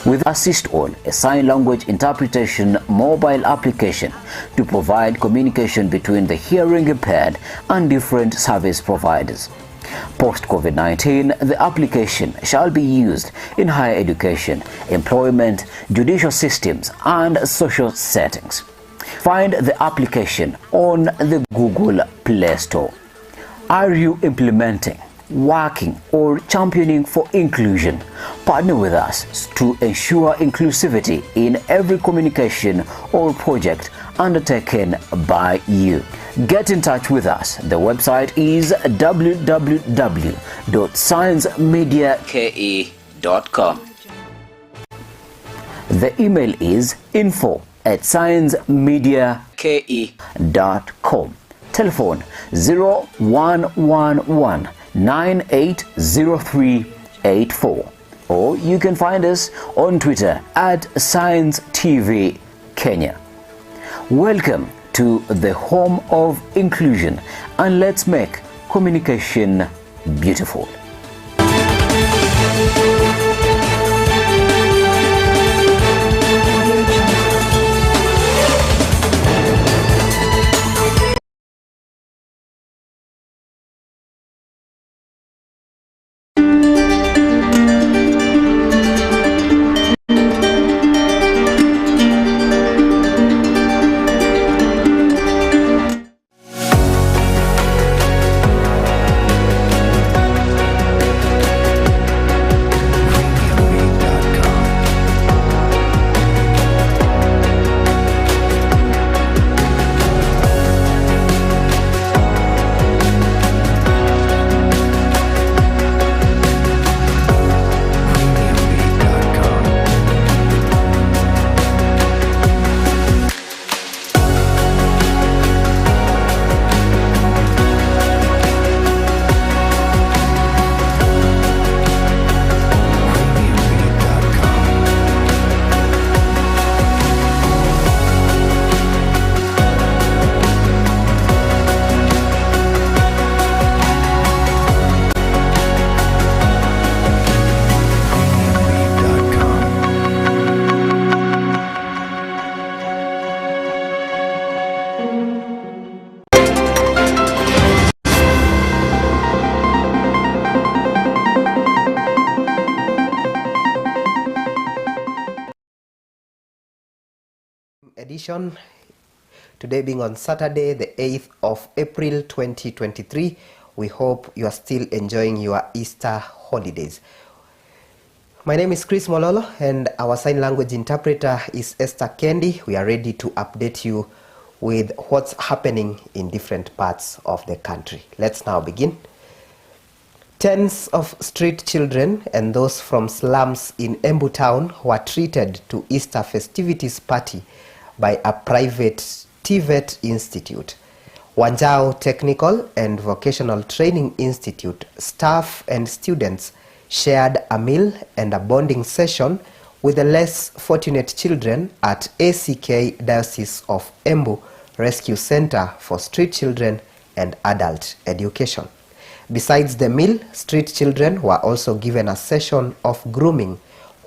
with Assist All, a sign language interpretation mobile application to provide communication between the hearing impaired and different service providers. Post-COVID-19, the application shall be used in higher education, employment, judicial systems, and social settings. Find the application on the Google Play Store. Are you implementing, working, or championing for inclusion? Partner with us to ensure inclusivity in every communication or project undertaken by you. Get in touch with us. The website is www.sciencemediake.com. The email is info@sciencemediake.com. Telephone 0111 980384, or you can find us on Twitter @ScienceTV Kenya. Welcome to the home of inclusion, and let's make communication beautiful. Edition, today being on Saturday the 8th of April 2023. We hope you are still enjoying your Easter holidays. My name is Mwololo and our sign language interpreter is Esther Kendi. We are ready to update you with what's happening in different parts of the country. Let's now begin. Tens of street children and those from slums in Embu town were treated to Easter festivities party by a private TVET institute. Wanjao Technical and Vocational Training Institute staff and students shared a meal and a bonding session with the less fortunate children at ACK Diocese of Embu Rescue Center for Street Children and Adult Education. Besides the meal, street children were also given a session of grooming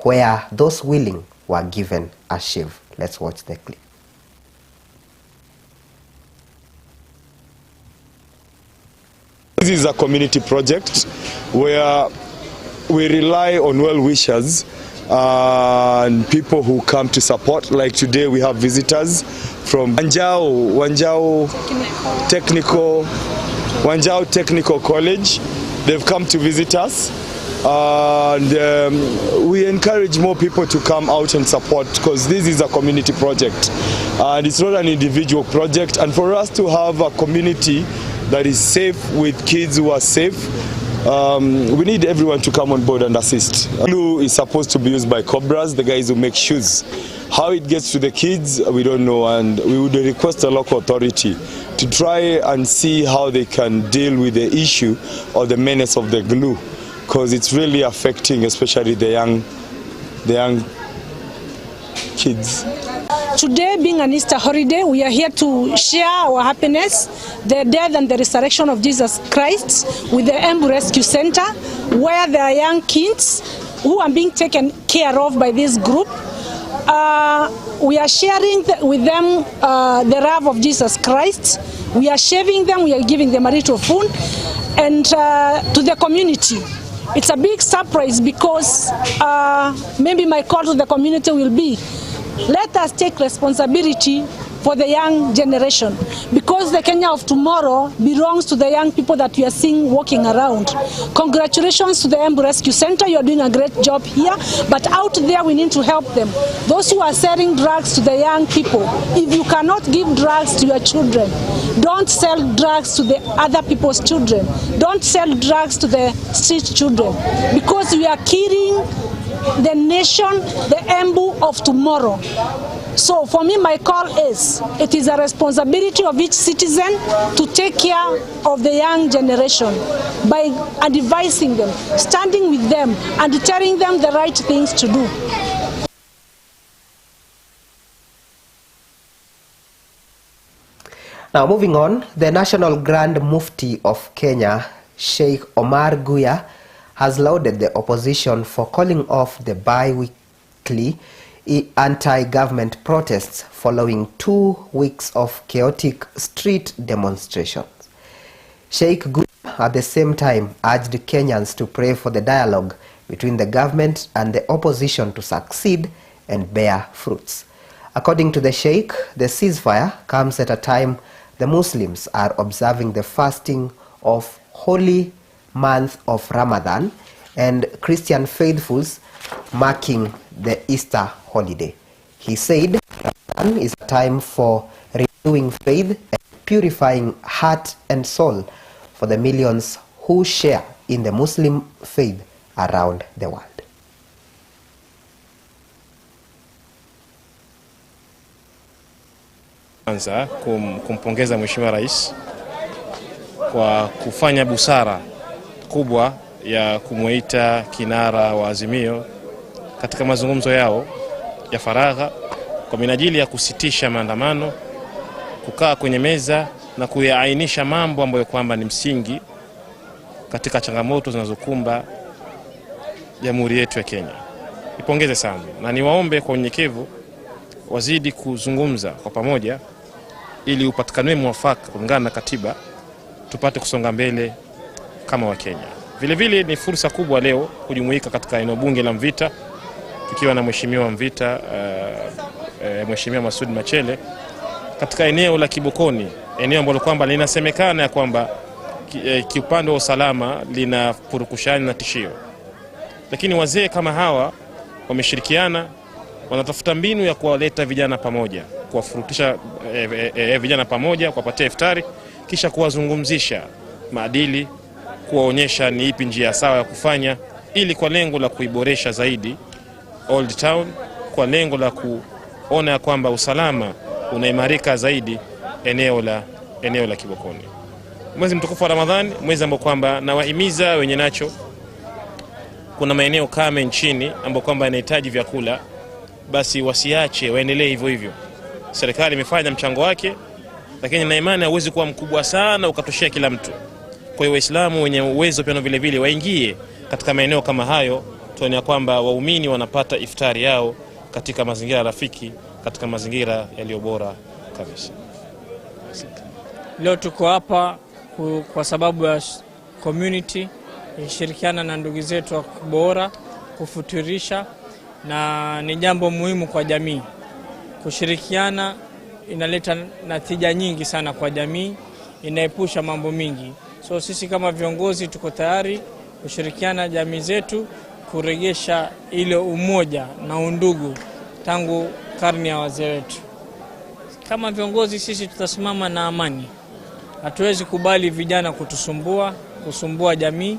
where those willing were given a shave. Let's watch the clip. This is a community project where we rely on well-wishers and people who come to support. Like today we have visitors from Wanjao Technical College. They've come to visit us, and we encourage more people to come out and support, because this is a community project and it's not an individual project. And for us to have a community that is safe with kids who are safe, we need everyone to come on board and assist. Glue is supposed to be used by Cobras, the guys who make shoes. How it gets to the kids, we don't know, and we would request a local authority to try and see how they can deal with the issue or the menace of the glue, because it's really affecting especially the young kids. Today, being an Easter holiday, we are here to share our happiness, the death and the resurrection of Jesus Christ with the Embu Rescue Center, where there are young kids who are being taken care of by this group. We are sharing with them the love of Jesus Christ. We are shaving them, we are giving them a little food, and to the community. It's a big surprise because maybe my call to the community will be, let us take responsibility for the young generation, because the Kenya of tomorrow belongs to the young people that we are seeing walking around. Congratulations to the Embu Rescue Center, you are doing a great job here, but out there we need to help them. Those who are selling drugs to the young people, if you cannot give drugs to your children, don't sell drugs to the other people's children. Don't sell drugs to the street children, because we are killing the nation, the Embu of tomorrow. So for me, my call is, it is a responsibility of each citizen to take care of the young generation by advising them, standing with them, and telling them the right things to do. Now moving on, the National Grand Mufti of Kenya, Sheikh Omar Guya, has lauded the opposition for calling off the bi-weekly anti-government protests following 2 weeks of chaotic street demonstrations. Sheikh Guya at the same time urged Kenyans to pray for the dialogue between the government and the opposition to succeed and bear fruits. According to the Sheikh, the ceasefire comes at a time the Muslims are observing the fasting of holy month of Ramadan and Christian faithfuls marking the Easter holiday. He said Ramadan is a time for renewing faith and purifying heart and soul for the millions who share in the Muslim faith around the world. Kwanza kumpongeza Mheshimiwa Rais kwa kufanya busara kubwa ya kumuita kinara wa Azimio katika mazungumzo yao ya faragha kwa minajili ya kusitisha maandamano, kukaa kwenye meza na kuyaainisha mambo ambayo kwamba ni msingi katika changamoto zinazokumba jamhuri yetu ya Kenya. Nipongeze sana na niwaombe kwa unyenyekevu wazidi kuzungumza kwa pamoja ili upatikane mwafaka kulingana na katiba, tupate kusonga mbele kama wa Kenya. Vile vile ni fursa kubwa leo kujumuika katika eneo bunge la Mvita tukiwa na Mheshimiwa Mvita, Mheshimiwa Masudi Machele katika eneo la Kibokoni, eneo ambalo kwamba linasemekana ya kwamba kiupande wa usalama lina purukushani na tishio. Lakini wazee kama hawa wameshirikiana, wanatafuta mbinu ya kuwaleta vijana pamoja, kuwafurutisha vijana pamoja, kuwapatia iftari, kisha kuwazungumzisha maadili, kuwaonyesha ni ipi njia sawa ya kufanya, ili kwa lengo la kuiboresha zaidi Old Town, kwa lengo la kuona ya kwamba usalama unaimarika zaidi eneo la Kibokoni. Mwezi mtukufu wa Ramadhani, mwezi ambao kwamba na wahimiza wenye nacho, kuna maeneo kame nchini ambao kwamba yanahitaji vyakula, basi wasiache, waendelee hivyo hivyo. Serikali imefanya mchango wake, lakini na imani hauwezi kuwa mkubwa sana ukatoshea kila mtu. Kwa hiyo Waislamu wenye uwezo pia vile vile waingie katika maeneo kama hayo, tuone kwamba waumini wanapata iftari yao katika mazingira rafiki, katika mazingira yaliyo bora kabisa. Leo tuko hapa kwa sababu ya community, kushirikiana na ndugu zetu wa bora, kufuturisha, na ni jambo muhimu kwa jamii. Kushirikiana inaleta natija nyingi sana kwa jamii, inaepusha mambo mingi. So sisi kama viongozi tuko tayari kushirikiana jamii zetu kuregesha ile umoja na undugu tangu karne ya wazee wetu. Kama viongozi sisi tutasimama na amani. Hatuwezi kubali vijana kusumbua jamii,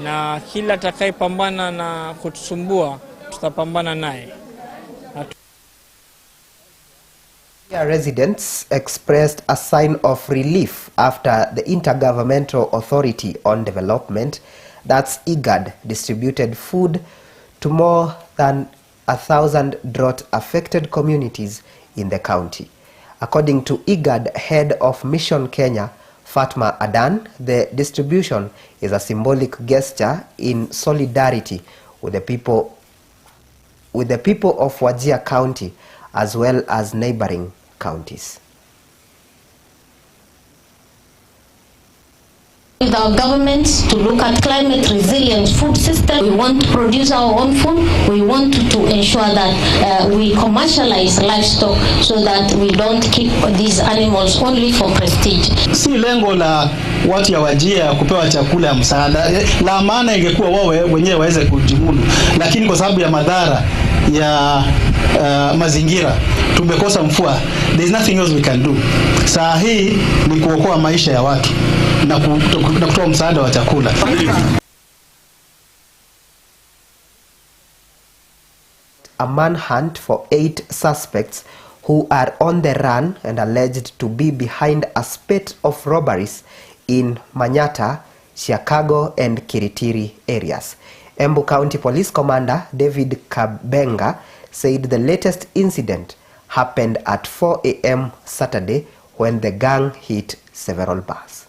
na kila atakayepambana na kutusumbua tutapambana naye. Residents expressed a sign of relief after the Intergovernmental Authority on Development, that's IGAD, distributed food to more than 1,000 drought-affected communities in the county. According to IGAD head of Mission Kenya, Fatma Adan, the distribution is a symbolic gesture in solidarity with the people of Wajir County as well as neighboring counties. With our governments to look at climate resilient food system. We want to produce our own food. We want to ensure that we commercialize livestock so that we don't keep these animals only for prestige. Si lengo la watu ya Wajir kupewa chakula ya msaada. La maana ingekuwa wao wenyewe waweze kujimudu. Lakini kwa sababu ya madhara ya mazingira tumekosa mvua. There is nothing else we can do. Saa hii ni kuokoa maisha ya watu na kutoa msaada wa chakula. A manhunt for 8 suspects who are on the run and alleged to be behind a spate of robberies in Manyata, Chicago and Kiritiri areas. Embu County Police Commander David Kabenga said the latest incident happened at 4 a.m. Saturday when the gang hit several bars.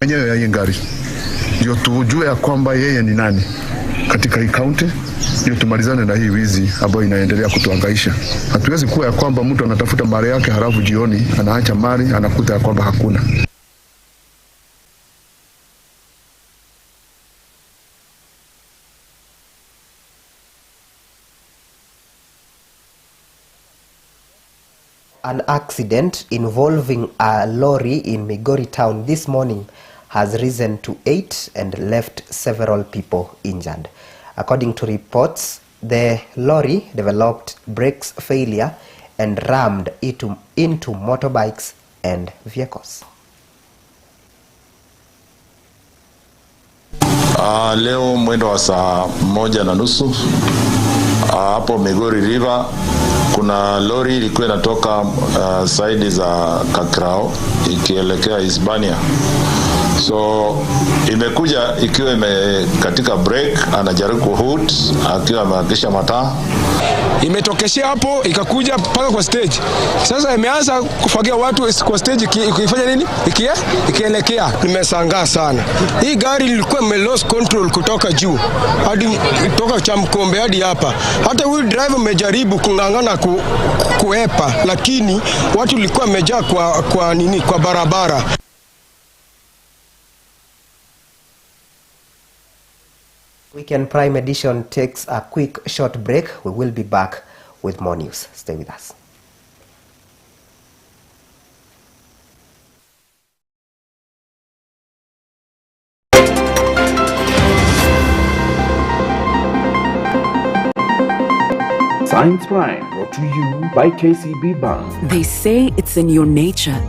Mwenyewe ya ngari ndio tujue ya kwamba yeye ni nani katika hii county, ndio tumalizane na hii wizi ambayo inaendelea kutuhangaisha. Hatuwezi kuwa ya kwamba mtu anatafuta mali yake halafu jioni anaacha mali anakuta ya kwamba hakuna. An accident involving a lorry in Migori town this morning has risen to 8 and left several people injured. According to reports, the lorry developed brakes failure and rammed into motorbikes and vehicles. Leo mwendo wa saa 1:30 hapo Migori River kuna lori ilikuwa inatoka side za Kakrao ikielekea Hispania. So imekuja ikiwa katika break, anajaribu kuhoot akiwa amehakisha mataa. Imetokeshea hapo ikakuja mpaka kwa stage. Sasa imeanza kufagia watu kwa stage ikifanya nini? Ikielekea. Nimeshangaa sana. Hii gari ilikuwa lost control kutoka juu hadi kutoka Chamkombe hadi hapa. Hata huyu driver amejaribu kungangana kuepa, lakini watu walikuwa wamejaa kwa barabara. Weekend Prime Edition takes a quick short break. We will be back with more news. Stay with us. Science Prime, brought to you by KCB Bank. They say it's in your nature.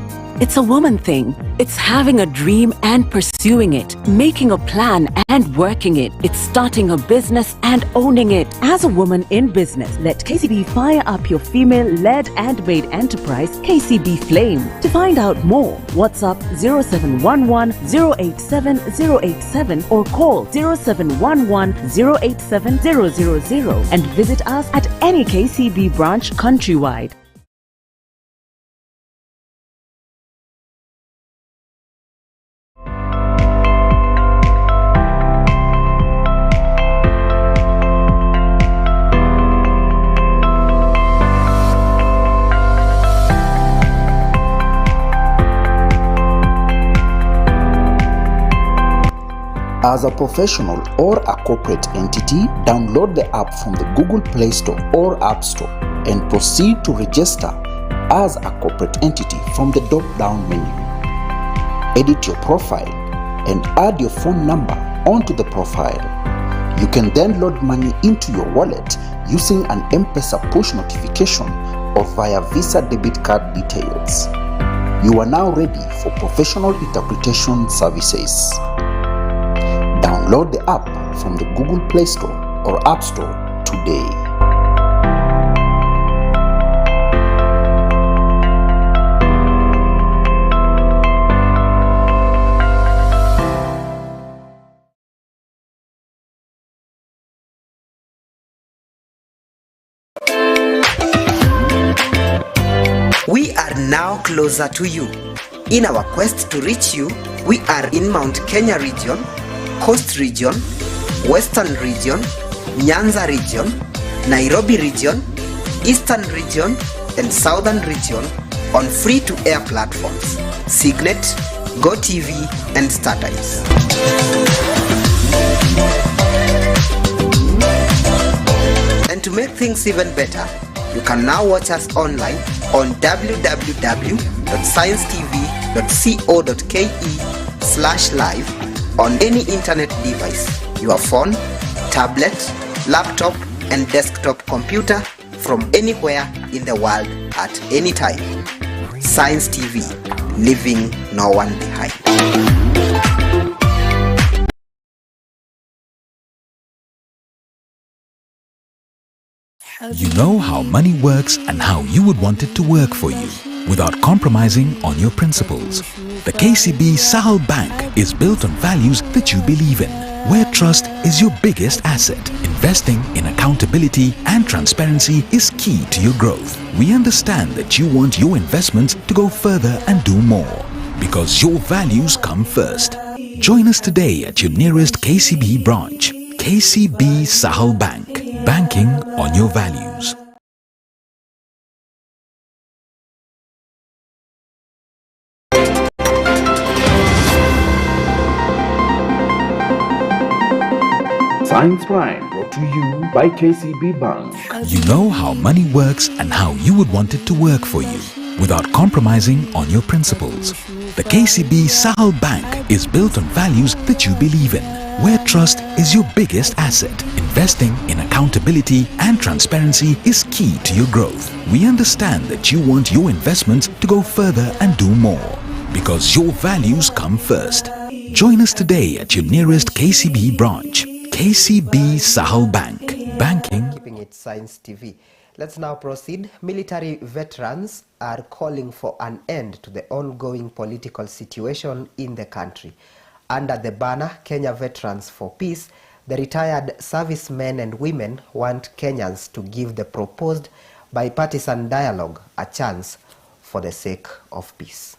It's a woman thing. It's having a dream and pursuing it, making a plan and working it. It's starting a business and owning it. As a woman in business, let KCB fire up your female-led and made enterprise, KCB Flame. To find out more, WhatsApp 0711 087 087 or call 0711 087 000 and visit us at any KCB branch countrywide. As a professional or a corporate entity, download the app from the Google Play Store or App Store and proceed to register as a corporate entity from the drop-down menu. Edit your profile and add your phone number onto the profile. You can then load money into your wallet using an M-Pesa push notification or via Visa debit card details. You are now ready for professional interpretation services. Download the app from the Google Play Store or App Store today. We are now closer to you. In our quest to reach you, we are in Mount Kenya region, Coast region, Western region, Nyanza region, Nairobi region, Eastern region, and Southern region on free-to-air platforms, Signet, GoTV, and StarTimes. And to make things even better, you can now watch us online on www.sciencetv.co.ke/live on any internet device, your phone, tablet, laptop, and desktop computer from anywhere in the world at any time. Science TV, leaving no one behind. You know how money works and how you would want it to work for you without compromising on your principles. The KCB Sahel Bank is built on values that you believe in, where trust is your biggest asset. Investing in accountability and transparency is key to your growth. We understand that you want your investments to go further and do more, because your values come first. Join us today at your nearest KCB branch. KCB Sahel Bank. Banking on your values. Science Prime, brought to you by KCB Bank. You know how money works and how you would want it to work for you without compromising on your principles. The KCB Sahel Bank is built on values that you believe in, where trust is your biggest asset. Investing in accountability and transparency is key to your growth. We understand that you want your investments to go further and do more, because your values come first. Join us today at your nearest KCB branch. KCB Sahel Bank. Banking. Keeping it Science TV. Let's now proceed. Military veterans are calling for an end to the ongoing political situation in the country. Under the banner Kenya Veterans for Peace, the retired servicemen and women want Kenyans to give the proposed bipartisan dialogue a chance for the sake of peace.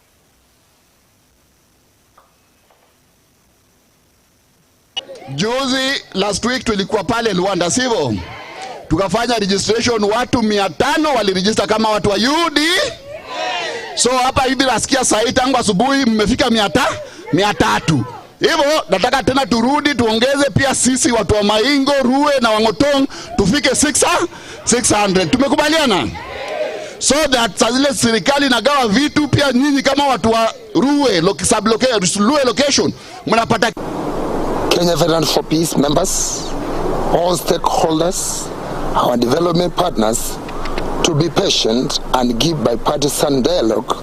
Juzi last week tulikuwa pale Luanda, sivyo? Tukafanya registration, watu 500 waliregister kama watu wa UD. So hapa hivi nasikia saa hii tangu asubuhi mmefika 300. Hivyo nataka tena turudi tuongeze pia sisi watu wa Maingo, Rue na Wangotong tufike 600. Tumekubaliana? So that sazile serikali nagawa vitu pia nyinyi kama watu wa Rue, Rue location mnapata. Kenya Veterans for Peace members, all stakeholders, our development partners, to be patient and give bipartisan dialogue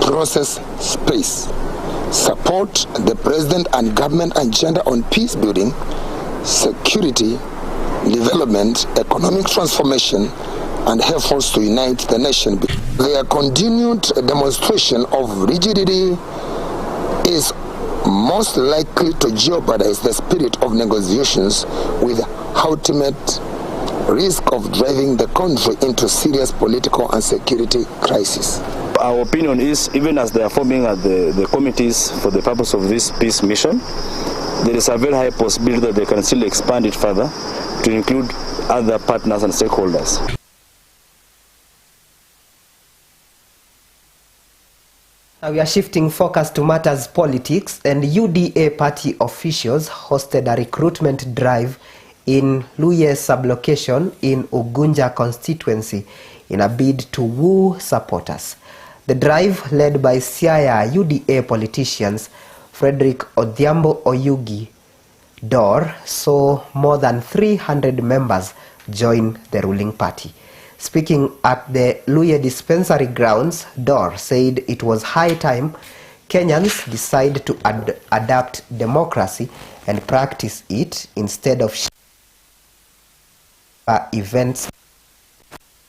process space. Support the President and government agenda on peace building, security, development, economic transformation, and efforts to unite the nation. Their continued demonstration of rigidity is most likely to jeopardize the spirit of negotiations, with ultimate risk of driving the country into serious political and security crisis. Our opinion is, even as they are forming the committees for the purpose of this peace mission, there is a very high possibility that they can still expand it further to include other partners and stakeholders. Now we are shifting focus to matters politics, and UDA party officials hosted a recruitment drive in Luye sublocation in Ugunja constituency in a bid to woo supporters. The drive, led by Siaya UDA politicians Frederick Odhiambo Oyugi Dor, saw more than 300 members join the ruling party. Speaking at the Luye dispensary grounds, Dor said it was high time Kenyans decide to adapt democracy and practice it instead of events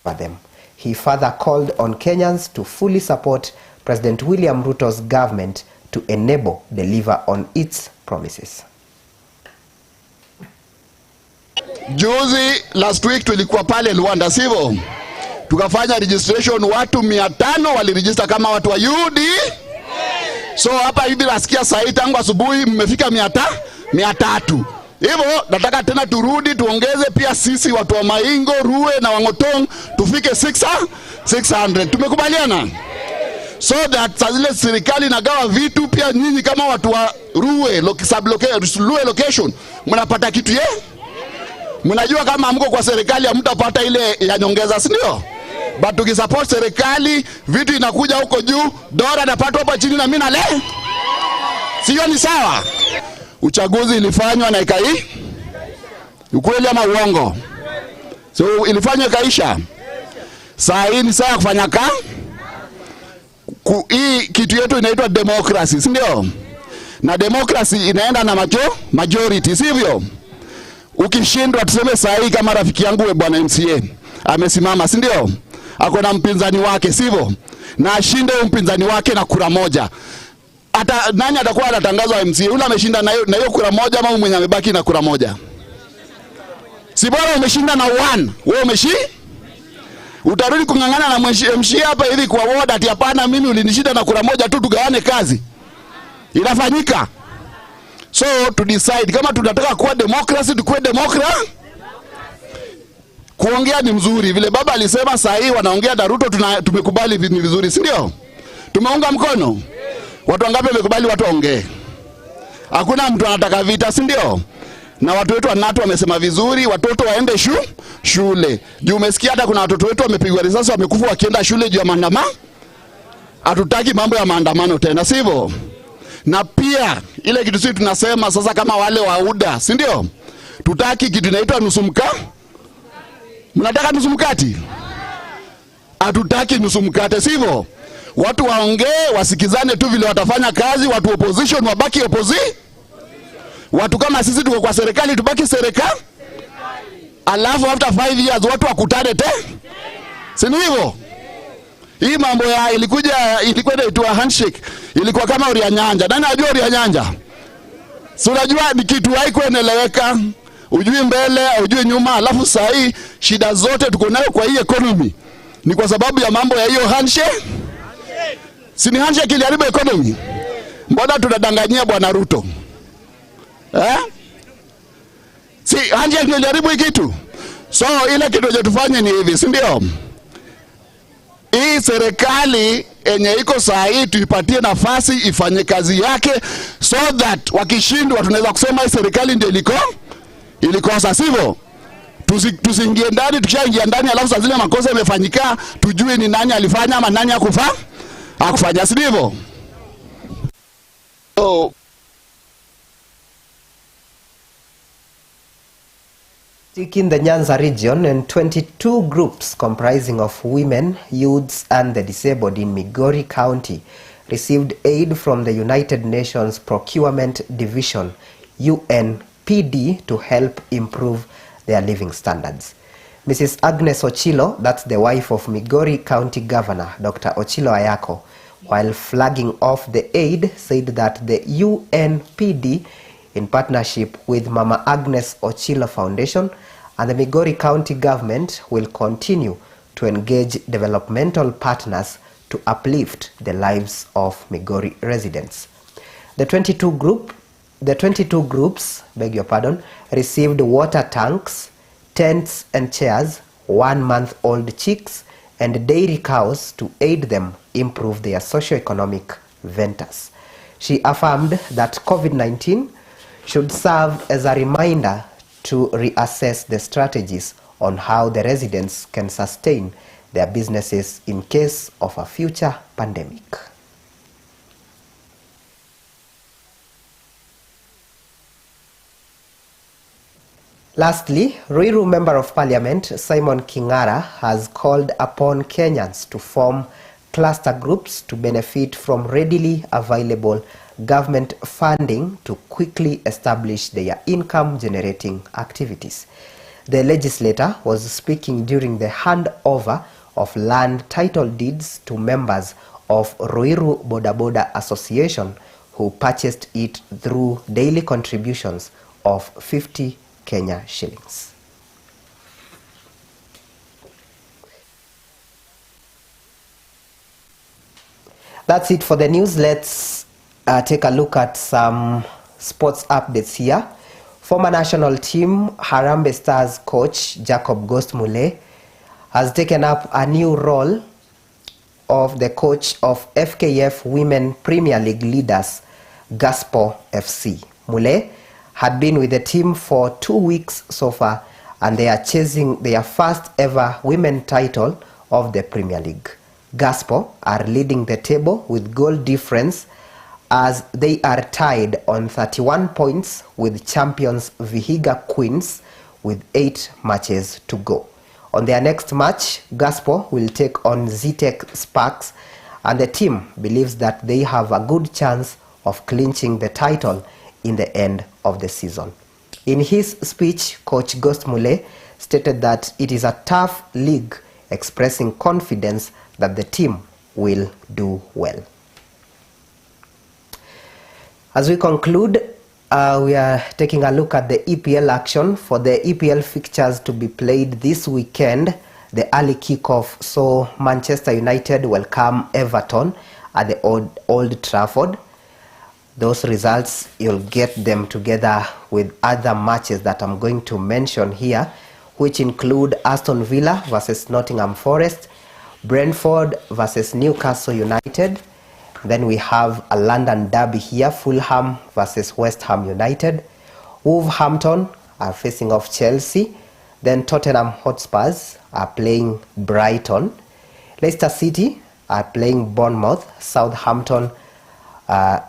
for them. He further called on Kenyans to fully support President William Ruto's government to enable deliver on its promises. Juzi last week tulikuwa pale Luanda, sivyo? tukafanya registration, watu 500 waliregister kama watu wa UD. So hapa hivi nasikia saa hii tangu asubuhi mmefika 300. Hivyo nataka tena turudi tuongeze pia sisi watu wa Maingo, Rue na Wangotong tufike 600. Tumekubaliana? So that saa zile serikali nagawa vitu pia nyinyi kama watu wa Rue Rue location mnapata kitu mnajua kama mko kwa serikali hamtapata ile ya nyongeza, si ndio? But tukisupport serikali vitu inakuja huko juu, dola napata hapa chini na mimi na sio ni sawa? Uchaguzi ilifanywa na ikai ukweli ama uongo? So ilifanywa ikaisha. Saa hii ni sawa kufanya hii kitu yetu inaitwa democracy, si ndio? Na democracy inaenda na majority, sivyo? Ukishindwa tuseme saa hii kama rafiki yangu we bwana MCA amesimama, si ndio? Ako na mpinzani wake, sivyo? Na ashinde mpinzani wake na kura moja. Hata nani atakuwa anatangazwa MCA? Yule ameshinda na hiyo kura moja ama mwenye amebaki na kura moja? Si bora umeshinda na 1, wewe utarudi kungangana na MCA hapa hivi kwa ward ati hapana mimi ulinishinda na kura moja tu tugawane kazi. Inafanyika. So to decide kama tunataka kuwa democracy tukue kuongea ni mzuri vile baba alisema saa hii wanaongea na Ruto tumekubali ni vizuri, si ndio? Tumeunga mkono. Watu wangapi wamekubali watu waongee? Hakuna mtu anataka vita, si ndio? Na watu wetu wanato wamesema vizuri watoto waende shule. Juu umesikia hata kuna watoto wetu wamepigwa risasi wamekufa wakienda shule juu ya maandamano. Hatutaki mambo ya maandamano tena, sivyo? Na pia ile kitu sisi tunasema sasa kama wale wa UDA, si ndio? Tutaki kitu inaitwa nusu mkate. Mnataka nusu mkate? Hatutaki nusu mkate, sivyo? Watu waongee, wasikizane tu vile watafanya kazi, watu opposition wabaki watu kama sisi tuko kwa serikali tubaki serikali. Alafu after 5 years watu wakutane si hivyo? Hii mambo ya ilikuwa inaitwa handshake, ilikuwa kama uria nyanja. Nani anajua uria nyanja? Si unajua ni kitu haikueleweka, ujui mbele, ujui nyuma. Alafu saa hii shida zote tuko nayo kwa hii economy ni kwa sababu ya mambo ya hiyo handshake. Si ni handshake iliharibu economy? Mbona tunadanganyia bwana Ruto? Si handshake ndio iliharibu kitu? So ile kitu je tufanye ni hivi, si ndio? Hii serikali enye iko saa hii tuipatie nafasi ifanye kazi yake, so that wakishindwa tunaweza kusema hii serikali ndio ilikosa, sivyo? Tusiingie ndani, tukishaingia ndani alafu saa zile makosa yamefanyika tujue ni nani alifanya ama nani hakufanya, sivyo? So in the Nyanza region, and 22 groups comprising of women, youths and the disabled in Migori County received aid from the United Nations Procurement Division UNPD to help improve their living standards. Mrs. Agnes Ochilo, that's the wife of Migori County Governor Dr. Ochilo Ayako, while flagging off the aid, said that the UNPD in partnership with Mama Agnes Ochilo Foundation and the Migori County government will continue to engage developmental partners to uplift the lives of Migori residents. The 22 groups, received water tanks, tents and chairs, 1-month-old chicks and dairy cows to aid them improve their socio-economic ventures. She affirmed that COVID-19 should serve as a reminder to reassess the strategies on how the residents can sustain their businesses in case of a future pandemic. Lastly, Ruiru Member of Parliament Simon Kingara has called upon Kenyans to form cluster groups to benefit from readily available government funding to quickly establish their income-generating activities. The legislator was speaking during the handover of land title deeds to members of Ruiru Boda Boda Association who purchased it through daily contributions of 50 Kenya shillings. That's it for the news. Let's take a look at some sports updates here. Former national team Harambee Stars coach Jacob Ghost Mulee has taken up a new role of the coach of FKF Women Premier League leaders Gospel FC. Mulee had been with the team for 2 weeks so far, and they are chasing their first ever women title of the Premier League. Gospel are leading the table with goal difference as they are tied on 31 points with champions Vihiga Queens with 8 matches to go. On their next match, Gospel will take on Zetech Sparks, and the team believes that they have a good chance of clinching the title in the end of the season. In his speech, Coach Ghost Mulee stated that it is a tough league, expressing confidence that the team will do well. As we conclude, we are taking a look at the EPL action. For the EPL fixtures to be played this weekend, the early kickoff saw Manchester United welcome Everton at the Old Trafford. Those results, you'll get them together with other matches that I'm going to mention here, which include Aston Villa versus Nottingham Forest, Brentford versus Newcastle United. Then we have a London derby here, Fulham versus West Ham United. Wolverhampton are facing off Chelsea. Then Tottenham Hotspurs are playing Brighton. Leicester City are playing Bournemouth. Southampton are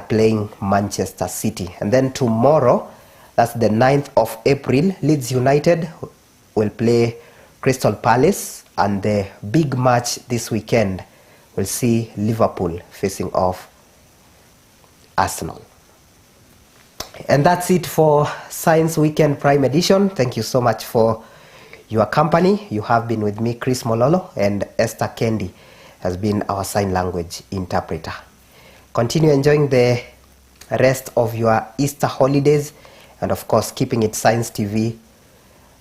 playing Manchester City. And then tomorrow, that's the 9th of April, Leeds United will play Crystal Palace. And the big match this weekend will see Liverpool facing off Arsenal. And that's it for Science Weekend Prime Edition. Thank you so much for your company. You have been with me, Chris Mwololo, and Esther Kendi has been our sign language interpreter. Continue enjoying the rest of your Easter holidays, and of course keeping it Science TV,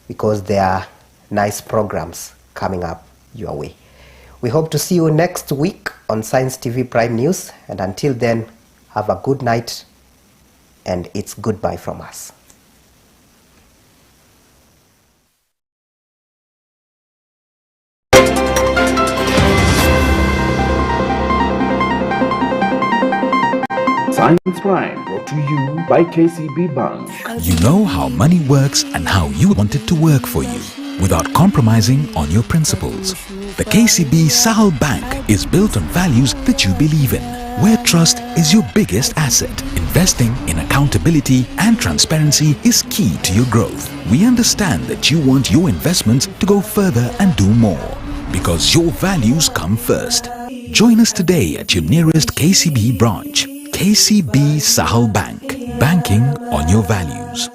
because there are nice programs coming up your way. We hope to see you next week on Science TV Prime News, and until then, have a good night, and it's goodbye from us. Science Prime, brought to you by KCB Bank. You know how money works and how you want it to work for you, without compromising on your principles. The KCB Sahel Bank is built on values that you believe in, where trust is your biggest asset. Investing in accountability and transparency is key to your growth. We understand that you want your investments to go further and do more, because your values come first. Join us today at your nearest KCB branch. KCB Sahel Bank, banking on your values.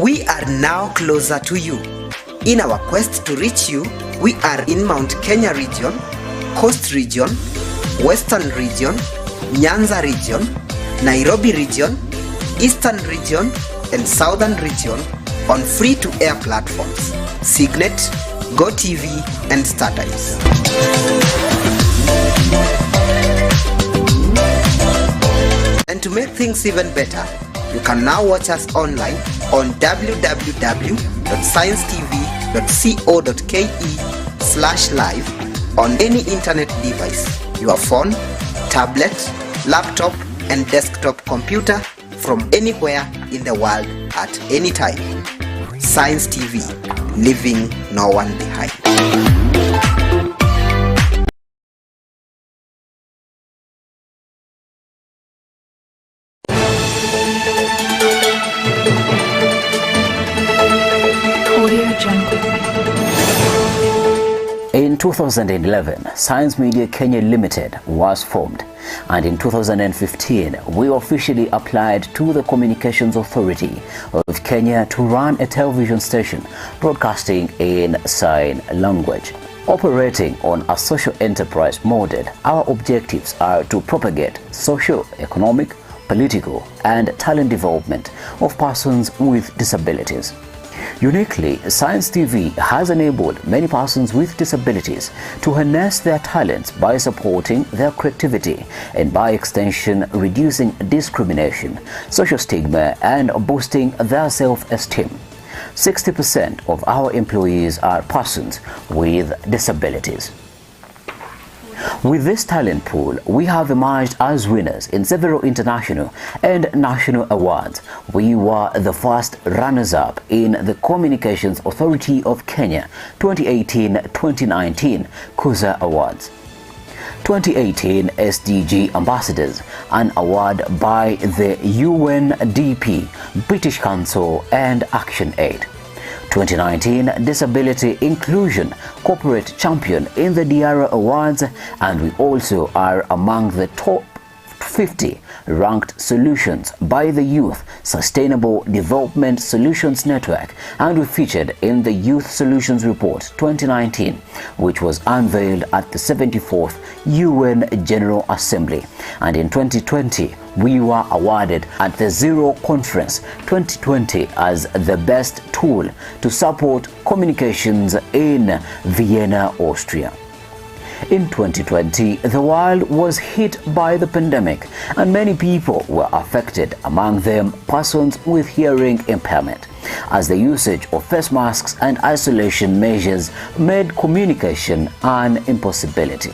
We are now closer to you. In our quest to reach you, we are in Mount Kenya region, Coast region, Western region, Nyanza region, Nairobi region, Eastern region, and Southern region on free-to-air platforms, Signet, GoTV, and StarTimes. And to make things even better, you can now watch us online on www.sciencetv.co.ke/live on any internet device, your phone, tablet, laptop, and desktop computer from anywhere in the world at any time. Science TV, leaving no one behind. In In 2011, Science Media Kenya Limited was formed, and in 2015, we officially applied to the Communications Authority of Kenya to run a television station broadcasting in sign language. Operating on a social enterprise model, our objectives are to propagate social, economic, political, and talent development of persons with disabilities. Uniquely, Science TV has enabled many persons with disabilities to harness their talents by supporting their creativity and, by extension, reducing discrimination, social stigma, and boosting their self-esteem. 60% of our employees are persons with disabilities. With this talent pool, we have emerged as winners in several international and national awards. We were the first runners-up in the Communications Authority of Kenya 2018-2019 Kuza Awards. 2018 SDG Ambassadors, an award by the UNDP, British Council and ActionAid. 2019 Disability Inclusion Corporate Champion in the Diara Awards, and we also are among the top 50 ranked solutions by the Youth Sustainable Development Solutions Network, and we featured in the Youth Solutions Report 2019, which was unveiled at the 74th UN General Assembly. And in 2020, we were awarded at the Zero Conference 2020 as the best tool to support communications in Vienna, Austria. In 2020, the world was hit by the pandemic, and many people were affected, among them persons with hearing impairment, as the usage of face masks and isolation measures made communication an impossibility.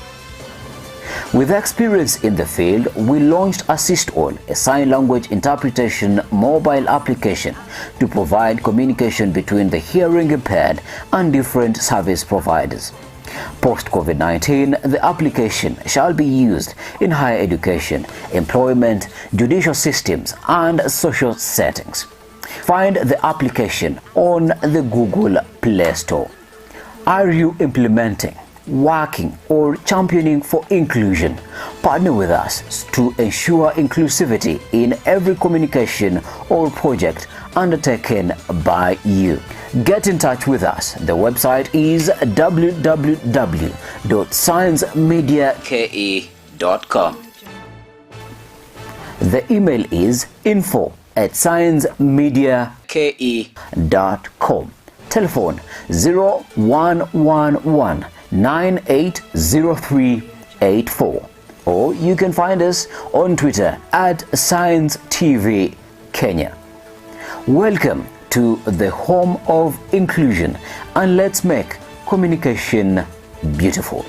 With experience in the field, we launched Assist All, a sign language interpretation mobile application to provide communication between the hearing impaired and different service providers. Post-COVID-19, the application shall be used in higher education, employment, judicial systems, and social settings. Find the application on the Google Play Store. Are you implementing, working, or championing for inclusion? Partner with us to ensure inclusivity in every communication or project undertaken by you. Get in touch with us. The website is www.sciencemediake.com. The email is info@sciencemediake.com. Telephone 0111 980384, or you can find us on Twitter @ScienceTV Kenya. Welcome to the home of inclusion, and let's make communication beautiful.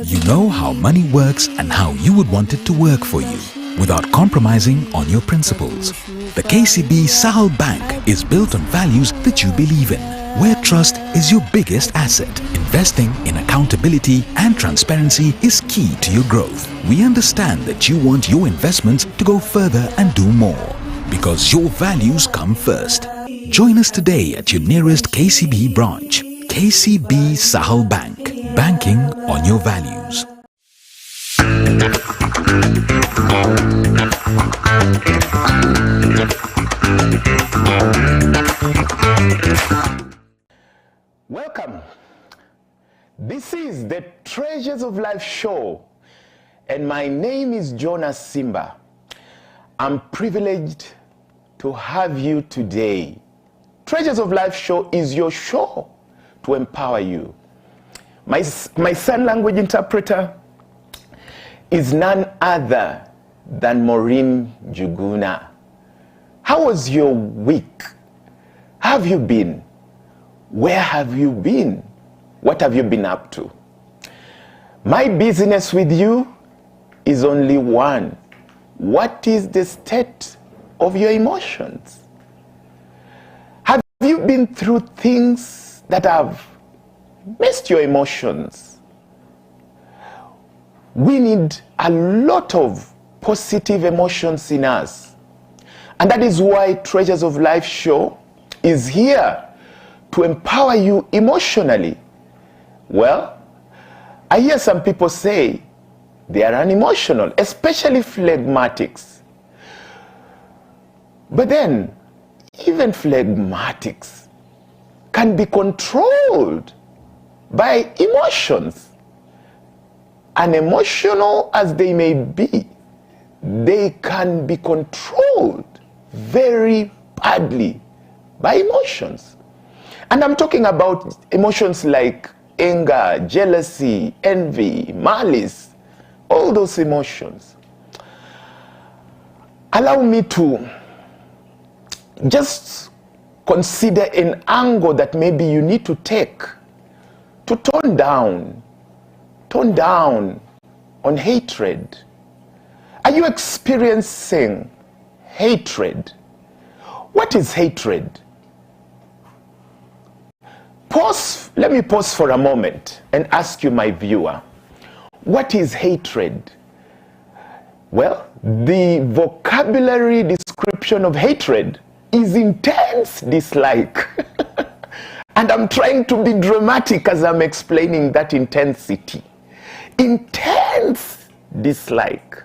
You know how money works and how you would want it to work for you without compromising on your principles. The KCB Sahel Bank is built on values that you believe in, where trust is your biggest asset. Investing in accountability and transparency is key to your growth. We understand that you want your investments to go further and do more, because your values come first. Join us today at your nearest KCB branch. KCB Sahel Bank. Banking on your values. Welcome. This is the Treasures of Life show, and my name is Jonas Simba. I'm privileged to have you today. Treasures of Life show is your show to empower you. My sign language interpreter is none other than Maureen Juguna. How was your week? How have you been? Where have you been? What have you been up to? My business with you is only one: what is the state of your emotions? Have you been through things that have messed your emotions? We need a lot of positive emotions in us. And that is why Treasures of Life show is here to empower you emotionally. Well, I hear some people say they are unemotional, especially phlegmatics. But then, even phlegmatics can be controlled by emotions. Unemotional as they may be, they can be controlled very badly by emotions. And I'm talking about emotions like anger, jealousy, envy, malice, all those emotions. Allow me to just consider an angle that maybe you need to take to tone down on hatred. Are you experiencing hatred? What is hatred? Let me pause for a moment and ask you, my viewer, what is hatred? Well, the vocabulary description of hatred is intense dislike. And I'm trying to be dramatic as I'm explaining that intensity. Intense dislike.